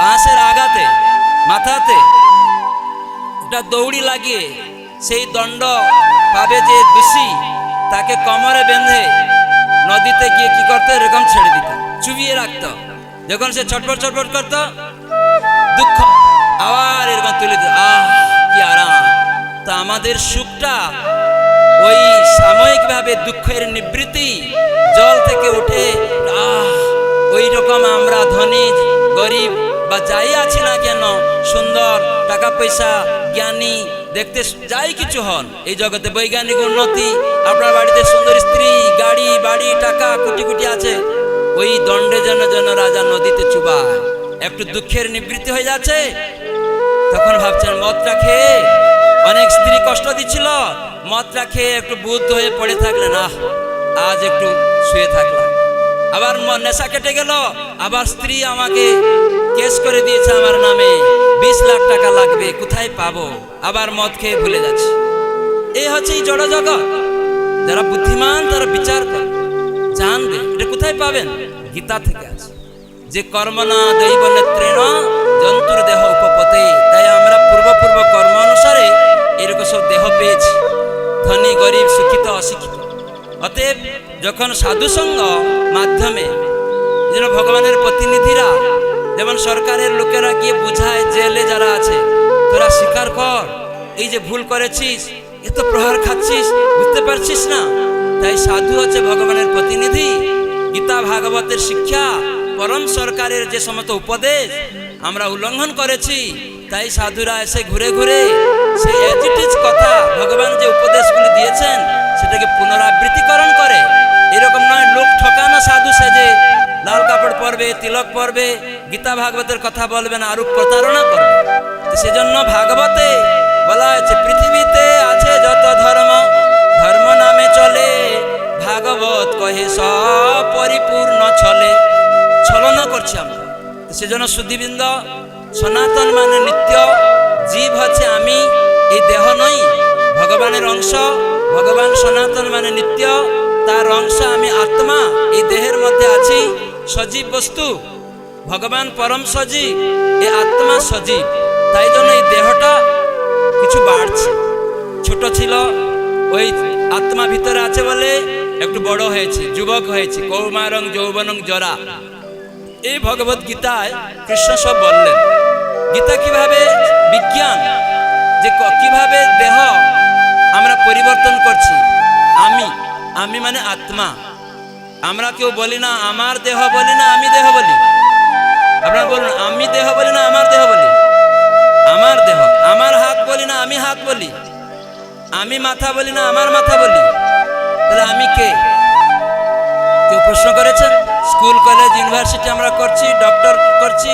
বাঁশের আগাতে মাথাতে একটা দৌড়ি লাগিয়ে সেই দণ্ড পাবে যে দোষী, তাকে কোমরে বেঁধে নদীতে গিয়ে কি করতো, এরকম ছেড়ে দিত, চুবিয়ে রাখতো। যখন সে ছটফট ছটফট করতো, দুঃখ আবার এরকম তুলে দিত, আহ কি আরাম। তা আমাদের সুখটা ওই সাময়িকভাবে দুঃখের নিবৃত্তি, জল থেকে উঠে ওই রকম আমরা ধনী গরিব বা যাই আছি না কেন, সুন্দর টাকা পয়সা জ্ঞানী দেখতে যাই কিছু হন, এই জগতে বৈজ্ঞানিক উন্নতি, আপনার বাড়িতে সুন্দর স্ত্রী গাড়ি বাড়ি টাকা কোটি কোটি আছে, ওই দণ্ডে যেন যেন রাজা নদীতে চুবায়, একটু দুঃখের নিবৃত্তি হয়ে যাচ্ছে। তখন ভাবছেন মদটা খেয়ে, অনেক স্ত্রী কষ্ট দিচ্ছিল, মদটা খেয়ে একটু বুদ্ধ হয়ে পড়ে থাকলেন, আজ একটু শুয়ে থাকলাম। আবার নেশা কেটে গেল, আবার স্ত্রী আমাকে কেস করে দিয়েছে আমার নামে, 20 লাখ টাকা লাগবে, কোথায় পাবো, আবার মদ খেয়ে ভুলে যাচ্ছে। এই হচ্ছে এই জড় জগৎ। যারা বুদ্ধিমান তারা বিচার করে জানবে এটা কোথায় পাবেন, গীতা থেকে আছে, যে কর্ম না দৈব নেত্রেণ জন্তুর দেহ উপপতে। তাই আমরা পূর্ব কর্ম অনুসারে এরকম সব দেহ পেয়েছি, ধনী গরিব শিক্ষিত অশিক্ষিত। অতএব যখন সাধুসঙ্গ মাধ্যমে যেন ভগবানের প্রতিনিধিরা, যেমন সরকারের লোকেরা গিয়ে বুঝায়, জেলে যারা আছে, তোরা স্বীকার কর এই যে ভুল করেছিস, এত প্রহার খাচ্ছিস, বুঝতে পারছিস না। তাই সাধু হচ্ছে ভগবানের প্রতিনিধি। গীতা ভাগবতের শিক্ষা, পরম সরকারের যে সমস্ত উপদেশ আমরা উল্লঙ্ঘন করেছি, তাই সাধুরা এসে ঘুরে ঘুরে সেই অ্যাজিটিজ কথা, ভগবান যে উপদেশগুলি দিয়েছেন সেটাকে পুনরাবৃত্তিকরণ করে। এরকম নয় লোক ঠকানো সাধু সেজে লাল কাপড় পরবে, তিলক পরবে, গীতা ভাগবতের কথা বলবেন, আরো প্রতারণা করবে। সেজন্য ভাগবতে বলা হয়েছে, পৃথিবীতে আছে যত ধর্ম, ধর্ম নামে চলে, ভাগবত কহে সব পরিপূর্ণ ছলে। ছলনা করছি আমরা। সেজন্য শুদ্ধিবৃন্দ, সনাতন মানে নিত্য, জীব হচ্ছে আমি, এই দেহ নই, ভগবানের অংশ। ভগবান সনাতন মানে নিত্য, তার অংশ আমি আত্মা, এই দেহের মধ্যে আছি, সজীব বস্তু। ভগবান পরম সজীব, এই আত্মা সজীব। তাই জন্য এই দেহটা কিছু বাড়ছে, ছোট ছিল, ওই আত্মা ভিতরে আছে বলে একটু বড় হয়েছে, যুবক হয়েছে, কৌমারং যৌবনং জরা। এই ভগবত গীতায় কৃষ্ণ সব বললেন। গীতা কিভাবে বিজ্ঞান, যে কিভাবে দেহ আমরা পরিবর্তন করছি। আমি মানে আত্মা। আমরা কেউ বলি না আমার দেহ, বলি না আমি দেহ বলি। আপনারা বলুন, আমি দেহ বলি না আমার দেহ বলি? আমার দেহ। আমার হাত বলি না আমি হাত বলি? আমি মাথা বলি না আমার মাথা বলি? তাহলে আমি কে? কেউ প্রশ্ন করেছেন? স্কুল কলেজ ইউনিভার্সিটি আমরা করছি, ডক্টর করছি,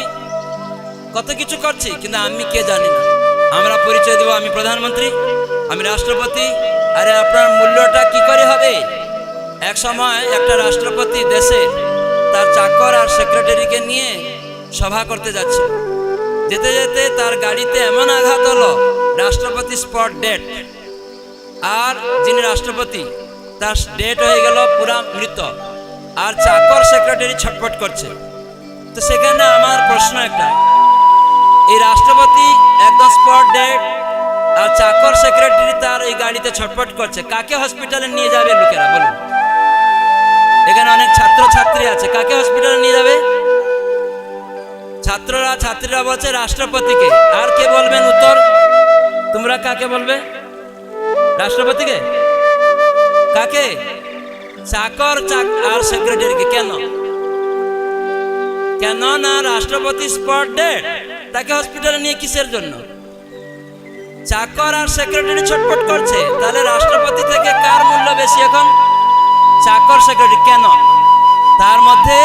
কত কিছু করছি, কিন্তু আমি কে জানি না। আমরা পরিচয় দেব আমি প্রধানমন্ত্রী, আমি রাষ্ট্রপতি। আরে আপনার মূল্যটা কি করে হবে? এক সময় একটা রাষ্ট্রপতি দেশে তার চাকর আর সেক্রেটারিকে নিয়ে সভা করতে যাচ্ছে। যেতে যেতে তার গাড়িতে এমন আঘাত হলো, রাষ্ট্রপতি স্পট ডেট, আর যিনি রাষ্ট্রপতি তার ডেট হয়ে গেল, পুরা মৃত। আর চাকর সেক্রেটারি ছটফট করছে। তো সেখানে আমার প্রশ্ন একটা, এই রাষ্ট্রপতি একদম স্পট ডেট, আর চাকর সেক্রেটারি তার এই গাড়িতে ছটফট করছে, কাকে হসপিটালে নিয়ে যাবে লোকেরা বলুন? এখানে অনেক ছাত্র ছাত্রী আছে, কাকে হসপিটালে নিয়ে যাবে? ছাত্রীরা বলছে রাষ্ট্রপতিকে। আর কে বলবেন উত্তর? তোমরা কাকে বলবে? রাষ্ট্রপতিকে? কাকে? চাকর আর সেক্রেটারিকে। কেন? কেন না রাষ্ট্রপতি স্পট ডেট, তাকে হসপিটালে নিয়ে কিসের জন্য? চাকর আর সেক্রেটারি ছটফট করছে, তাহলে রাষ্ট্রপতি থেকে কার মূল্য বেশি এখন? চাকর সেক্রেটারি। কেন? তার মধ্যে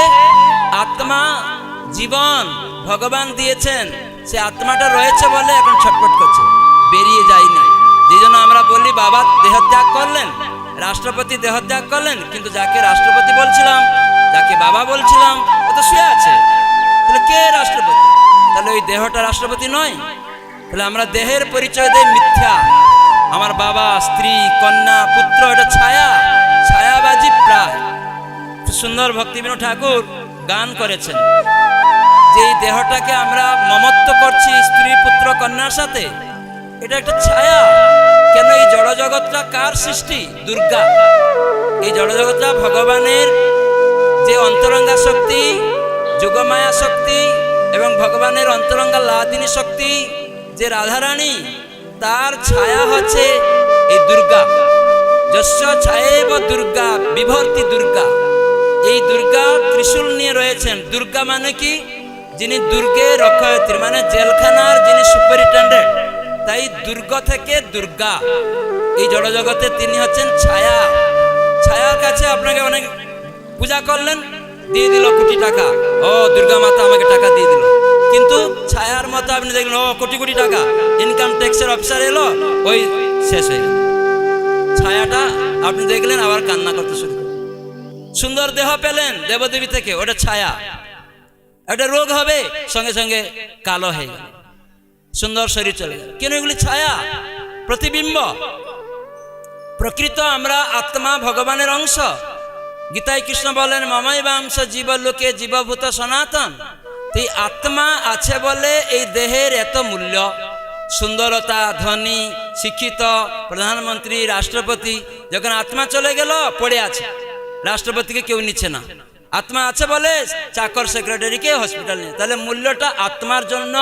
আত্মা, জীবন ভগবান দিয়েছেন, সে আত্মাটা রয়েছে বলে এখন ছটফট করছে, বেরিয়ে যায়নি। যে জন্য আমরা বলি বাবা দেহত্যাগ করলেন, রাষ্ট্রপতি দেহত্যাগ করলেন, কিন্তু যাকে রাষ্ট্রপতি বলছিলাম, যাকে বাবা বলছিলাম, ও তো শুয়ে আছে। তাহলে কে রাষ্ট্রপতি? তাহলে ওই দেহটা রাষ্ট্রপতি নয়। তাহলে আমরা দেহের পরিচয় দেই মিথ্যা। আমার বাবা, স্ত্রী, কন্যা, পুত্র, এটা ছায়া, ছায়াবাজি প্রায়। সুন্দর ভক্তিবিনোদ ঠাকুর গান করেছেন যে এই দেহটাকে আমরা মমত্ব করছি স্ত্রী, পুত্র, কন্যার সাথে, এটা একটা ছায়া। কেন? এই জড় জগৎটা কার সৃষ্টি? দুর্গা। এই জড়জগৎটা ভগবানের যে অন্তরঙ্গা শক্তি, যোগমায়া শক্তি এবং ভগবানের অন্তরঙ্গা লাদিনী শক্তি যে রাধারানী, তার ছায়া হচ্ছে এই দুর্গা। যস্য ছায়েব দুর্গা বিভর্তি দুর্গা। এই দুর্গা ত্রিশূল নিয়ে রয়েছেন। দুর্গা মানে কি? যিনি দুর্গে রক্ষয়ত্রী, মানে জেলখানার যিনি সুপারিনটেন্ডেন্ট। তাই দুর্গ থেকে দুর্গা। এই জড়জগতে তিনি হচ্ছেন ছায়া। ছায়ার কাছে আপনাকে অনেক পূজা করলেন, দিয়ে দিল কোটি টাকা, ও দুর্গা মাতা আমাকে টাকা দিয়ে দিল। কিন্তু ছায়ার মতো আপনি দেখলেন, ও কোটি কোটি টাকা, ইনকাম ট্যাক্সের অফিসার এলো, ওই শেষ হয়ে গেল। ছায়াটা আপনি দেখলেন, আবার কান্না করতে শুরু করলেন। সুন্দর দেহ পেলেন দেবদেবী থেকে, ওটা ছায়া। একটা রোগ হবে, সঙ্গে সঙ্গে কালো হয়ে গেল, সুন্দর শরীর চলে গেল। কেন? এগুলি ছায়া, প্রতিবিম্ব। প্রকৃত আমরা আত্মা ভগবানের অংশ। গীতায় কৃষ্ণ বলেন, মমই বাংশ জীবলোকে জীবভূত সনাতন। এই আত্মা আছে বলে এই দেহের এত মূল্য, সুন্দরতা, ধনী, শিক্ষিত, প্রধানমন্ত্রী, রাষ্ট্রপতি। যখন আত্মা চলে গেল, পড়ে আছে, রাষ্ট্রপতিকে কেউ নিচ্ছে না। আত্মা আছে বলে চাকর সেক্রেটারিকে হসপিটাল নিয়ে। তাহলে মূল্যটা আত্মার জন্য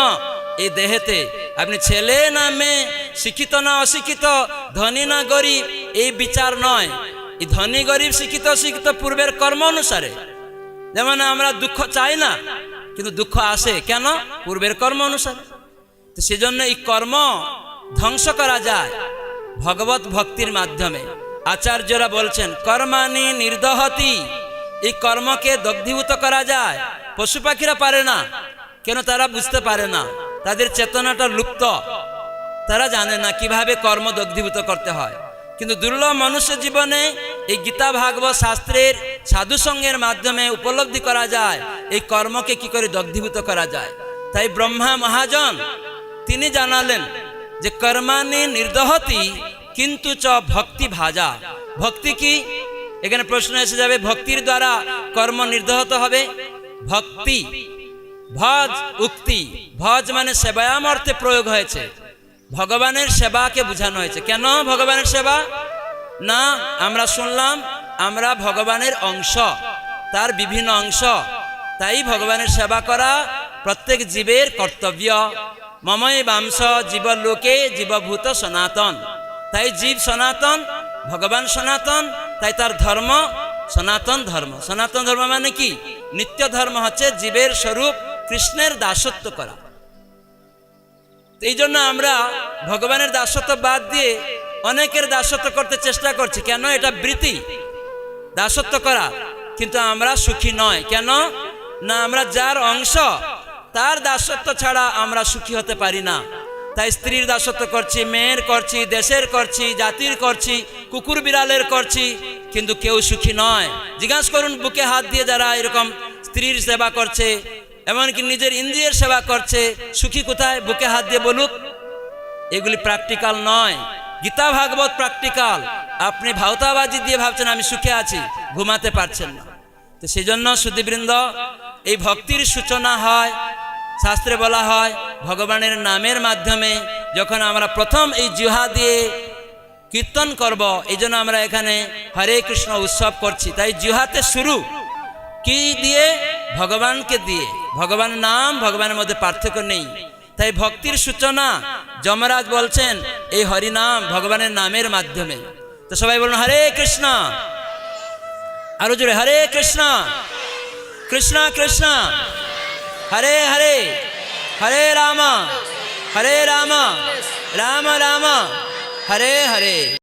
এই দেহেতে। আপনি ছেলে না মেয়ে, শিক্ষিত না অশিক্ষিত, ধনী না গরিব, এই বিচার নয়। এই ধনী গরিব শিক্ষিত অশিক্ষিত পূর্বের কর্ম অনুসারে। যেমন আমরা দুঃখ চাই না, কিন্তু দুঃখ আসে কেন? পূর্বের কর্ম অনুসারে। তো সেজন্য এই কর্ম ধ্বংস করা যায় ভগবত ভক্তির মাধ্যমে। আচার্যরা বলছেন, কর্মাণি নির্দহতি। এই কর্মকে দগ্ধীভূত করা যায়। পশু পাখিরা পারে না, কেন? তারা বুঝতে পারে না, তাদের চেতনাটা লুপ্ত, তারা জানে না কিভাবে কর্ম দগ্ধীভূত করতে হয়। কিন্তু দুর্লভ মনুষ্য জীবনে এই গীতা ভাগবত শাস্ত্রের সাধু সঙ্গের মাধ্যমে উপলব্ধি করা যায় এই কর্মকে কি করে দগ্ধীভূত করা যায়। তাই ব্রহ্মা মহাজন তিনি জানালেন যে কর্মাণি নির্দহতি কিন্তু চ ভক্তি ভাজা। ভক্তি কি? এখানে প্রশ্ন এসে যাবে, ভক্তির দ্বারা কর্ম নির্দহত হবে। ভক্তি, ভজ উক্তি, ভজ মানে সেবায়াম অর্থে প্রয়োগ হয়েছে। ভগবানের সেবাকে বোঝানো হয়েছে। কেন ভগবানের সেবা? না, আমরা শুনলাম আমরা ভগবানের অংশ, তার বিভিন্ন অংশ। তাই ভগবানের সেবা করা প্রত্যেক জীবের কর্তব্য। মমই বাংশ জীবলোকে জীবভূত সনাতন। তাই জীব সনাতন, ভগবান সনাতন, তাই তার ধর্ম সনাতন ধর্ম। সনাতন ধর্ম মানে কি? নিত্য ধর্ম হচ্ছে জীবের স্বরূপ কৃষ্ণের দাসত্ব করা। এই জন্য আমরা ভগবানের দাসত্ব বাদ দিয়ে অনেকের দাসত্ব করতে চেষ্টা করছি। কেন? এটা বৃত্তি, দাসত্ব করা। কিন্তু আমরা সুখী নয়। কেন? না, আমরা যার অংশ তার দাসত্ব ছাড়া আমরা সুখী হতে পারি না। তাই স্ত্রীর দাসত্ব করছি, মেয়ের করছি, দেশের করছি, জাতির করছি, কুকুর বিড়ালের করছি, কিন্তু কেউ সুখী নয়। জিজ্ঞাসা করুন বুকে হাত দিয়ে যারা এরকম স্ত্রীর সেবা করছে, এমনকি নিজের ইন্দ্রিয়ের সেবা করছে, সুখী কোথায়? বুকে হাত দিয়ে বলুক। এগুলি প্র্যাকটিক্যাল নয়। গীতা ভাগবত প্র্যাকটিক্যাল। আপনি ভাওতাবাজি দিয়ে ভাবছেন আমি সুখে আছি, ঘুমাতে পারছেন না। তো সেই জন্য সুধীবৃন্দ, এই ভক্তির সূচনা হয়, শাস্ত্রে বলা হয় ভগবানের নামের মাধ্যমে। যখন আমরা প্রথম এই জিহ্বা দিয়ে কীর্তন করব, এই জন্য আমরা এখানে হরে কৃষ্ণ উৎসব করছি। তাই জিহ্বাতে শুরু কি দিয়ে? ভগবানকে দিয়ে। ভগবানের নাম, ভগবানের মধ্যে পার্থক্য নেই। তাই ভক্তির সূচনা যমরাজ বলছেন এই হরিনাম, ভগবানের নামের মাধ্যমে। তো সবাই বলুন হরে কৃষ্ণ, আরো জোরে হরে কৃষ্ণ, কৃষ্ণ কৃষ্ণ হরে হরে, হরে রাম, হরে রাম, রাম রাম, হরে হরে।